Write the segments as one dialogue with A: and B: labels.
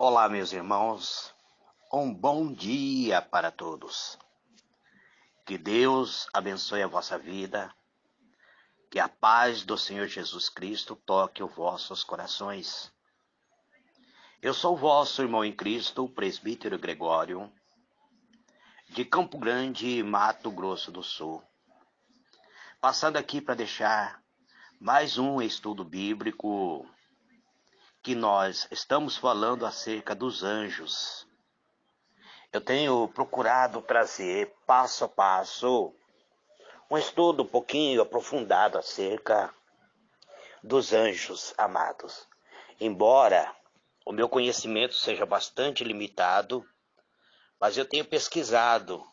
A: Olá, meus irmãos. Um bom dia para todos. Que Deus abençoe a vossa vida. Que a paz do Senhor Jesus Cristo toque os vossos corações. Eu sou o vosso irmão em Cristo, o presbítero Gregório, de Campo Grande, Mato Grosso do Sul. Passando aqui para deixar mais um estudo bíblico que nós estamos falando acerca dos anjos. Eu tenho procurado trazer passo a passo um estudo um pouquinho aprofundado acerca dos anjos amados. Embora o meu conhecimento seja bastante limitado, mas eu tenho pesquisado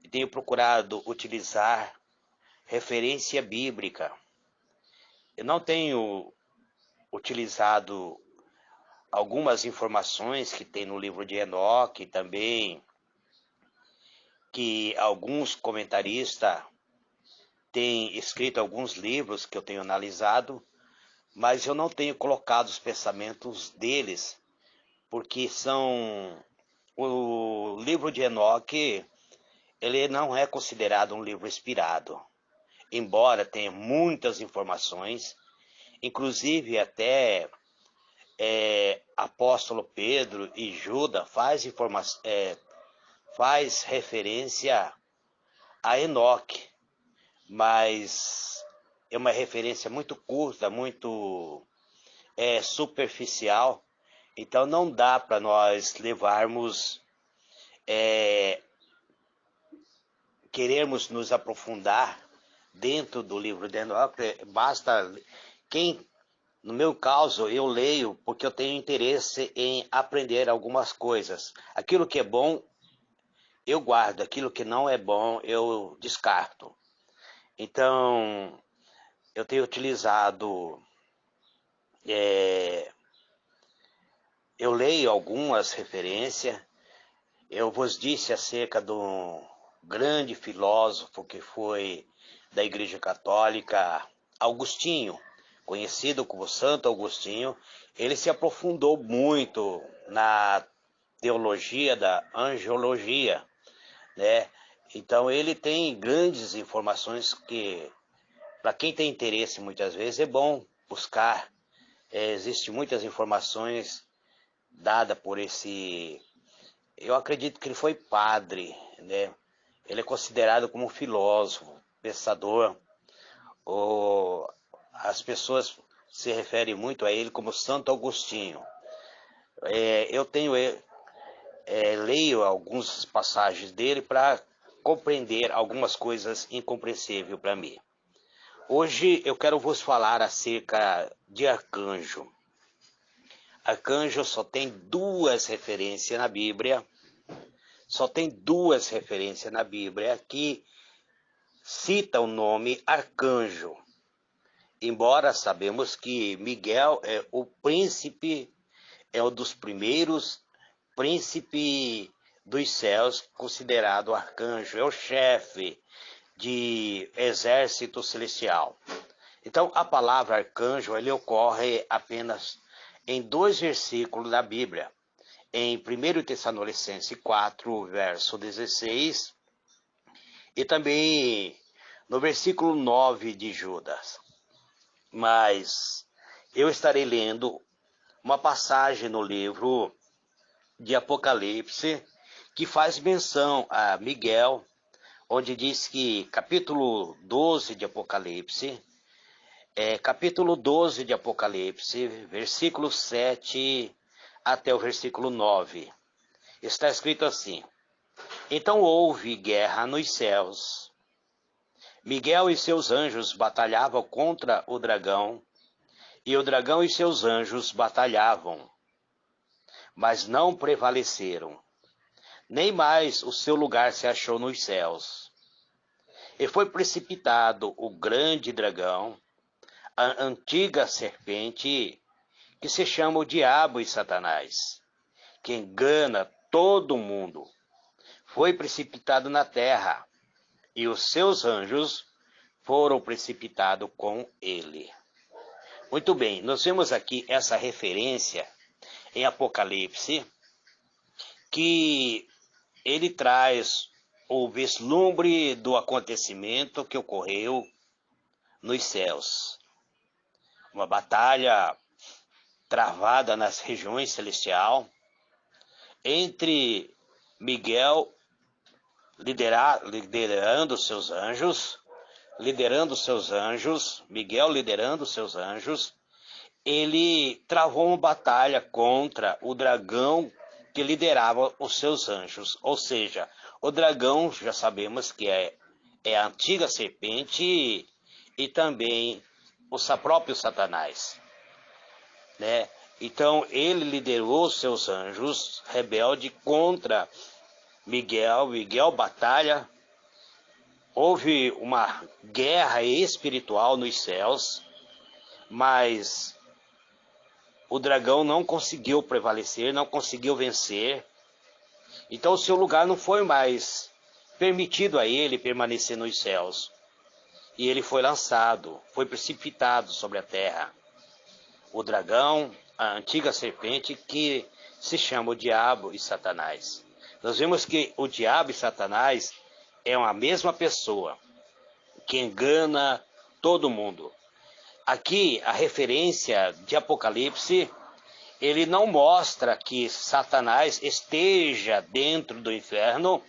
A: e tenho procurado utilizar referência bíblica. Eu não tenho utilizado algumas informações que tem no livro de Enoque, também que alguns comentaristas têm escrito alguns livros que eu tenho analisado, mas eu não tenho colocado os pensamentos deles, porque o livro de Enoque, ele não é considerado um livro inspirado, embora tenha muitas informações, inclusive até apóstolo Pedro e Judas faz referência a Enoque, mas é uma referência muito curta, muito superficial, então não dá para nós levarmos, queremos nos aprofundar dentro do livro de Enoque. Basta no meu caso, eu leio porque eu tenho interesse em aprender algumas coisas. Aquilo que é bom, eu guardo. Aquilo que não é bom, eu descarto. Então, eu tenho utilizado, eu leio algumas referências. Eu vos disse acerca do grande filósofo que foi da Igreja Católica, Agostinho, conhecido como Santo Agostinho. Ele se aprofundou muito na teologia da angelologia, né? Então ele tem grandes informações que, para quem tem interesse, muitas vezes é bom buscar. Existem muitas informações dadas por esse. Eu acredito que ele foi padre, né? Ele é considerado como um filósofo, pensador. As pessoas se referem muito a ele como Santo Agostinho. Leio algumas passagens dele para compreender algumas coisas incompreensíveis para mim. Hoje eu quero vos falar acerca de arcanjo. Arcanjo só tem duas referências na Bíblia. Só tem duas referências na Bíblia que citam o nome arcanjo. Embora sabemos que Miguel é o príncipe, é um dos primeiros príncipe dos céus, considerado arcanjo, é o chefe de exército celestial. Então, a palavra arcanjo, ele ocorre apenas em dois versículos da Bíblia. Em 1 Tessalonicenses 4, verso 16, e também no versículo 9 de Judas. Mas eu estarei lendo uma passagem no livro de Apocalipse que faz menção a Miguel, onde diz que capítulo 12 de Apocalipse, versículo 7 até o versículo 9, está escrito assim: Então houve guerra nos céus. Miguel e seus anjos batalhavam contra o dragão, e o dragão e seus anjos batalhavam, mas não prevaleceram. Nem mais o seu lugar se achou nos céus. E foi precipitado o grande dragão, a antiga serpente, que se chama o Diabo e Satanás, que engana todo o mundo. Foi precipitado na terra, e os seus anjos foram precipitados com ele. Muito bem, nós vemos aqui essa referência em Apocalipse, que ele traz o vislumbre do acontecimento que ocorreu nos céus. Uma batalha travada nas regiões celestiais entre Miguel liderando seus anjos, Miguel liderando seus anjos, ele travou uma batalha contra o dragão que liderava os seus anjos. Ou seja, o dragão, já sabemos que é a antiga serpente e também o próprio Satanás, né? Então, ele liderou seus anjos rebelde contra Miguel. Miguel batalha. Houve uma guerra espiritual nos céus, mas o dragão não conseguiu prevalecer, não conseguiu vencer. Então, o seu lugar não foi mais permitido a ele permanecer nos céus. E ele foi lançado, foi precipitado sobre a terra. O dragão, a antiga serpente, que se chama o diabo e Satanás. Nós vemos que o diabo e Satanás é uma mesma pessoa que engana todo mundo. Aqui, a referência de Apocalipse, ele não mostra que Satanás esteja dentro do inferno,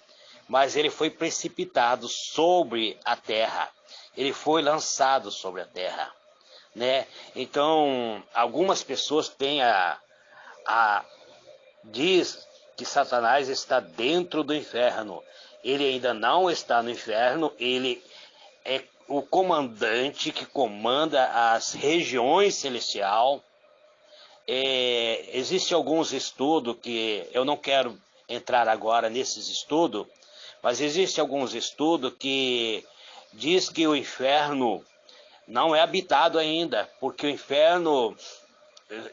A: mas ele foi precipitado sobre a terra. Ele foi lançado sobre a terra, né? Então, algumas pessoas têm diz que Satanás está dentro do inferno. Ele ainda não está no inferno, ele é o comandante que comanda as regiões celestiais. Existem alguns estudos que eu não quero entrar agora nesses estudos, mas existem alguns estudos que diz que o inferno não é habitado ainda, porque o inferno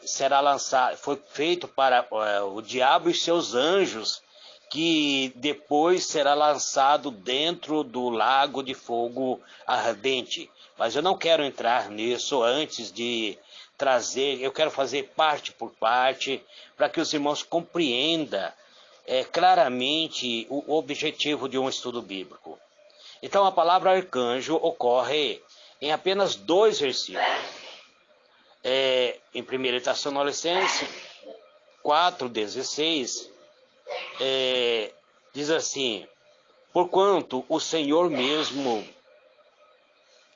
A: será lançado, foi feito para o diabo e seus anjos, que depois será lançado dentro do lago de fogo ardente. Mas eu não quero entrar nisso antes de trazer, eu quero fazer parte por parte, para que os irmãos compreendam claramente o objetivo de um estudo bíblico. Então a palavra arcanjo ocorre em apenas 2 versículos. Em 1 Tessalonicenses 4,16, diz assim: porquanto o Senhor mesmo,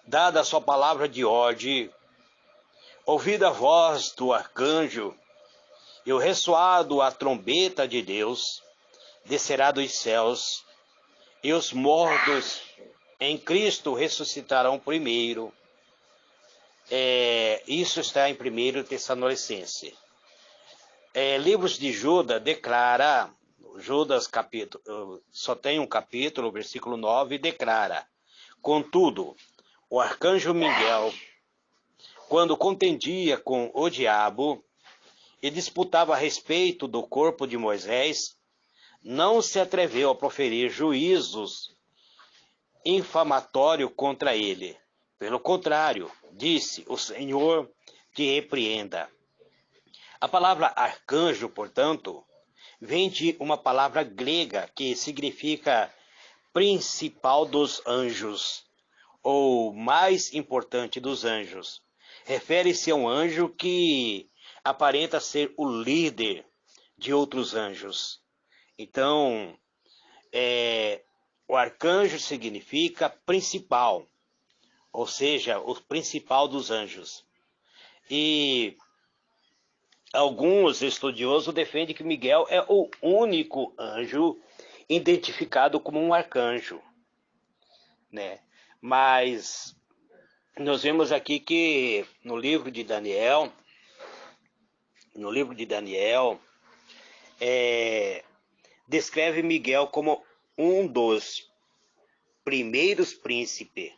A: dada a sua palavra de ordem, ouvida a voz do arcanjo e o ressoado a trombeta de Deus, descerá dos céus, e os mortos em Cristo ressuscitarão primeiro. Isso está em 1 Tessalonicenses. Livros de Judas declara, Judas capítulo, só tem um capítulo, versículo 9, declara: contudo, o arcanjo Miguel, quando contendia com o diabo e disputava a respeito do corpo de Moisés, não se atreveu a proferir juízos infamatórios contra ele. Pelo contrário, disse: o Senhor te repreenda. A palavra arcanjo, portanto, vem de uma palavra grega que significa principal dos anjos, ou mais importante dos anjos. Refere-se a um anjo que aparenta ser o líder de outros anjos. Então, o arcanjo significa principal, ou seja, o principal dos anjos. E alguns estudiosos defendem que Miguel é o único anjo identificado como um arcanjo, né? Mas nós vemos aqui que no livro de Daniel, descreve Miguel como um dos primeiros príncipes.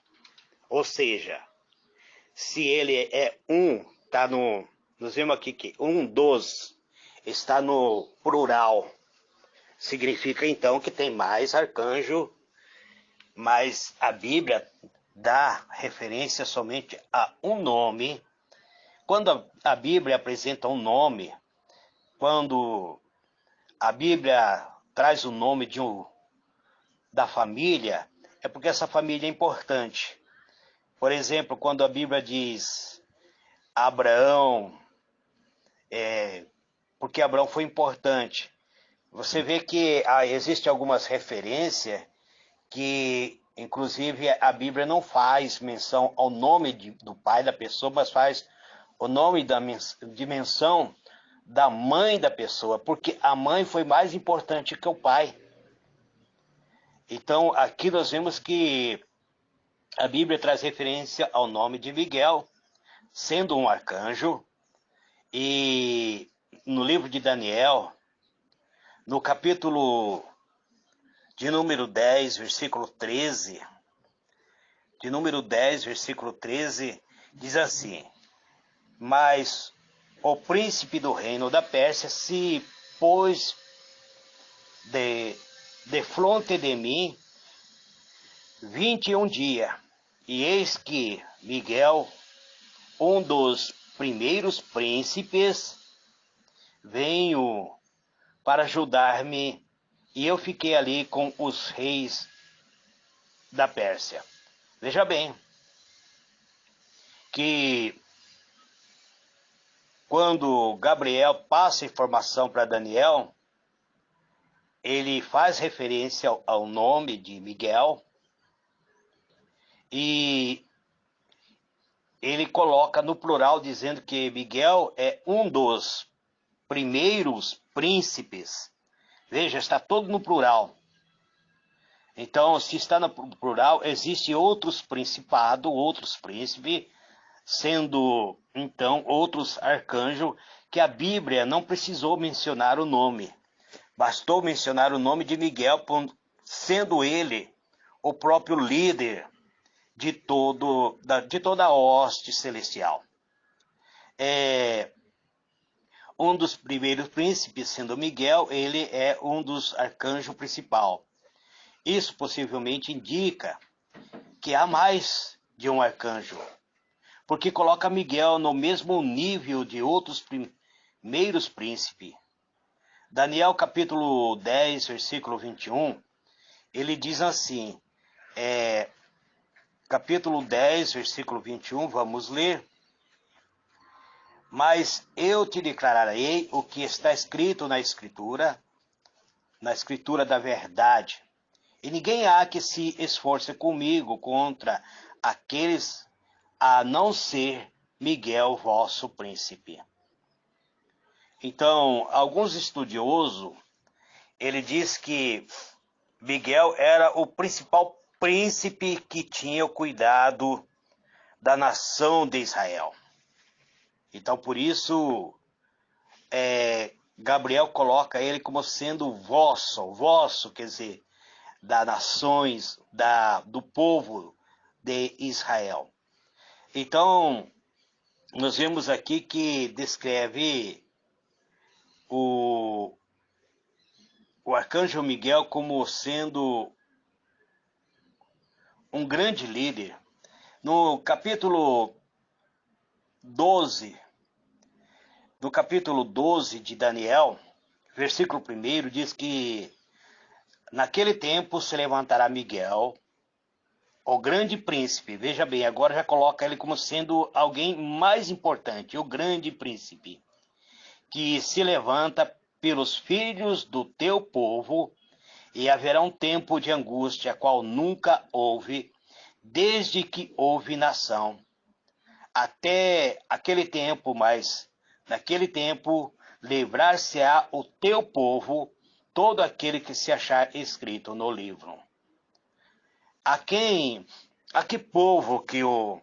A: Ou seja, se ele é nós vemos aqui que um dos está no plural. Significa então que tem mais arcanjo, mas a Bíblia dá referência somente a um nome. Quando a Bíblia apresenta um nome, quando a Bíblia traz o nome da família, é porque essa família é importante. Por exemplo, quando a Bíblia diz Abraão, porque Abraão foi importante. Você vê que existem algumas referências que, inclusive, a Bíblia não faz menção ao nome do pai da pessoa, mas faz o nome de menção da mãe da pessoa, porque a mãe foi mais importante que o pai. Então, aqui nós vemos que a Bíblia traz referência ao nome de Miguel, sendo um arcanjo, e no livro de Daniel, no capítulo de número 10, versículo 13, diz assim: Mas o príncipe do reino da Pérsia se pôs de fronte de mim 21 dias, e eis que Miguel, um dos primeiros príncipes, veio para ajudar-me, e eu fiquei ali com os reis da Pérsia. Veja bem, que quando Gabriel passa informação para Daniel, ele faz referência ao nome de Miguel, e ele coloca no plural, dizendo que Miguel é um dos primeiros príncipes. Veja, está todo no plural. Então, se está no plural, existem outros principados, outros príncipes, sendo, então, outros arcanjos, que a Bíblia não precisou mencionar o nome. Bastou mencionar o nome de Miguel, sendo ele o próprio líder de toda a hoste celestial. Um dos primeiros príncipes, sendo Miguel, ele é um dos arcanjos principal. Isso possivelmente indica que há mais de um arcanjo, porque coloca Miguel no mesmo nível de outros primeiros príncipes. Daniel capítulo 10, versículo 21, ele diz assim, capítulo 10, versículo 21, vamos ler. Mas eu te declararei o que está escrito na Escritura da verdade. E ninguém há que se esforce comigo contra aqueles, a não ser Miguel, vosso príncipe. Então, alguns estudiosos, ele diz que Miguel era o principal príncipe que tinha o cuidado da nação de Israel. Então, por isso, Gabriel coloca ele como sendo vosso, quer dizer, das nações, do povo de Israel. Então, nós vemos aqui que descreve o arcanjo Miguel como sendo um grande líder. No capítulo 12 de Daniel, versículo 1, diz que naquele tempo se levantará Miguel, o grande príncipe. Veja bem, agora já coloca ele como sendo alguém mais importante, o grande príncipe, que se levanta pelos filhos do teu povo, e haverá um tempo de angústia, qual nunca houve, desde que houve nação, até aquele tempo, mas naquele tempo livrar-se-á o teu povo, todo aquele que se achar escrito no livro. A que povo que o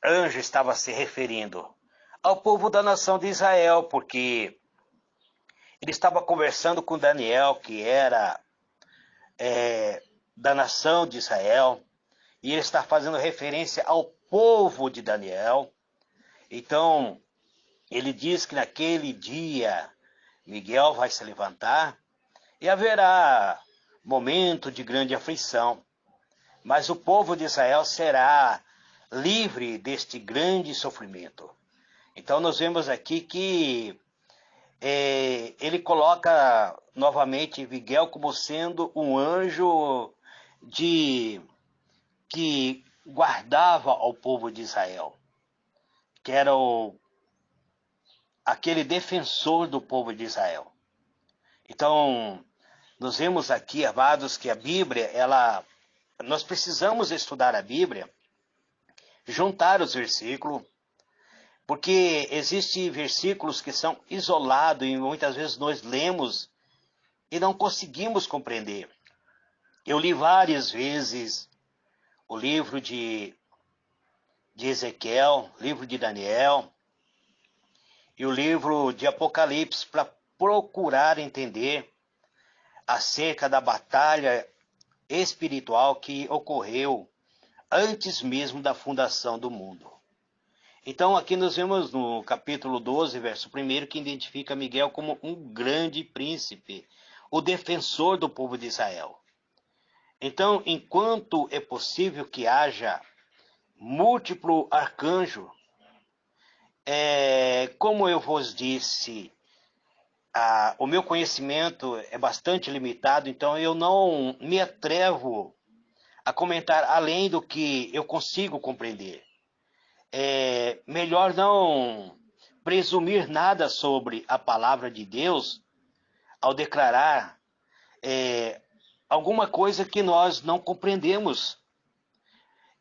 A: anjo estava se referindo? Ao povo da nação de Israel, porque ele estava conversando com Daniel, que era da nação de Israel, e ele está fazendo referência ao povo de Daniel. Então, ele diz que naquele dia Miguel vai se levantar e haverá momento de grande aflição, mas o povo de Israel será livre deste grande sofrimento. Então nós vemos aqui que ele coloca novamente Miguel como sendo um anjo que guardava ao povo de Israel, que era aquele defensor do povo de Israel. Então, nós vemos aqui, amados, que a Bíblia, nós precisamos estudar a Bíblia, juntar os versículos, porque existem versículos que são isolados e muitas vezes nós lemos e não conseguimos compreender. Eu li várias vezes o livro de Ezequiel, livro de Daniel e o livro de Apocalipse para procurar entender acerca da batalha espiritual que ocorreu antes mesmo da fundação do mundo. Então aqui nós vemos no capítulo 12, verso 1, que identifica Miguel como um grande príncipe, o defensor do povo de Israel. Então, enquanto é possível que haja múltiplo arcanjo, como eu vos disse, o meu conhecimento é bastante limitado, então eu não me atrevo a comentar além do que eu consigo compreender. É melhor não presumir nada sobre a palavra de Deus ao declarar alguma coisa que nós não compreendemos.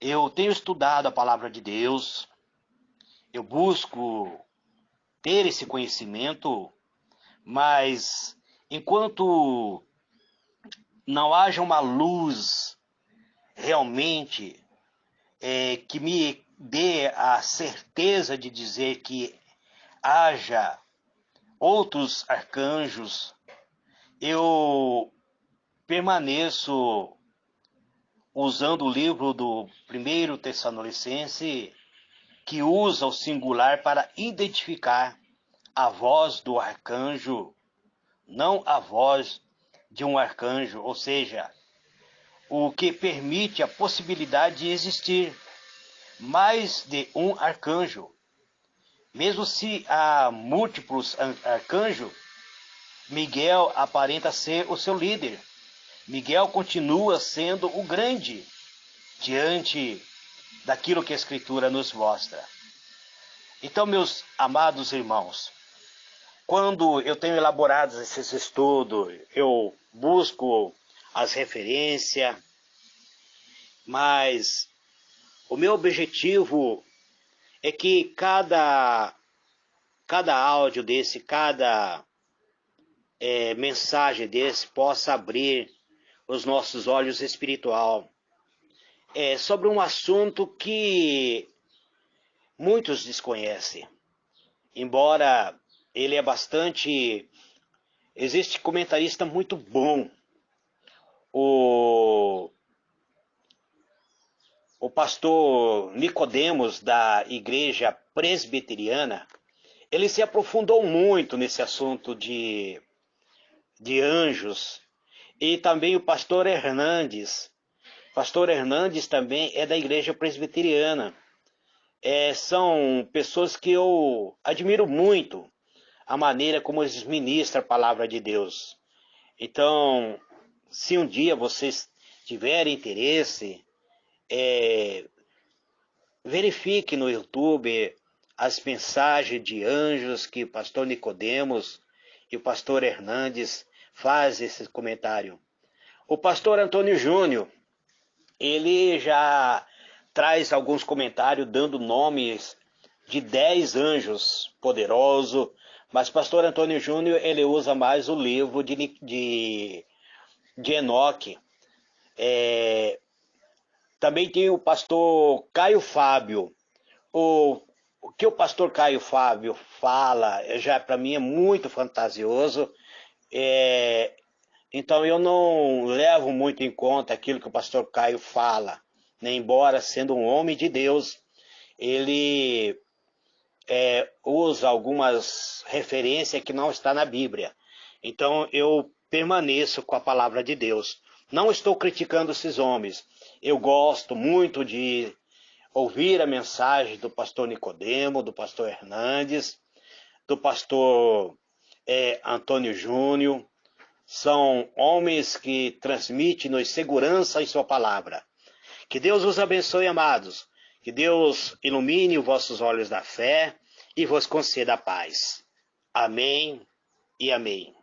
A: Eu tenho estudado a palavra de Deus, eu busco ter esse conhecimento, mas enquanto não haja uma luz realmente que me dê a certeza de dizer que haja outros arcanjos, eu permaneço usando o livro do 1 Tessalonicense, que usa o singular para identificar a voz do arcanjo, não a voz de um arcanjo, ou seja, o que permite a possibilidade de existir mais de um arcanjo. Mesmo se há múltiplos arcanjos, Miguel aparenta ser o seu líder. Miguel continua sendo o grande diante daquilo que a Escritura nos mostra. Então, meus amados irmãos, quando eu tenho elaborado esses estudos, eu busco as referências, mas o meu objetivo é que cada áudio desse, cada mensagem desse possa abrir os nossos olhos espiritual sobre um assunto que muitos desconhecem. Embora ele é bastante... Existe comentarista muito bom. O pastor Nicodemos, da igreja presbiteriana, ele se aprofundou muito nesse assunto de anjos. E também o pastor Hernandes. Pastor Hernandes também é da igreja presbiteriana. São pessoas que eu admiro muito a maneira como eles ministram a palavra de Deus. Então, se um dia vocês tiverem interesse, verifique no YouTube as mensagens de anjos que o pastor Nicodemos e o pastor Hernandes fazem esse comentário. O pastor Antônio Júnior, ele já traz alguns comentários dando nomes de 10 anjos poderosos, mas pastor Antônio Júnior, ele usa mais o livro de Enoque. Também tem o pastor Caio Fábio. O que o pastor Caio Fábio fala, já para mim é muito fantasioso. Então eu não levo muito em conta aquilo que o pastor Caio fala, né? Embora sendo um homem de Deus, ele usa algumas referências que não está na Bíblia. Então eu permaneço com a palavra de Deus. Não estou criticando esses homens. Eu gosto muito de ouvir a mensagem do pastor Nicodemo, do pastor Hernandes, do pastor Antônio Júnior. São homens que transmitem-nos segurança em sua palavra. Que Deus os abençoe, amados. Que Deus ilumine os vossos olhos da fé e vos conceda a paz. Amém e amém.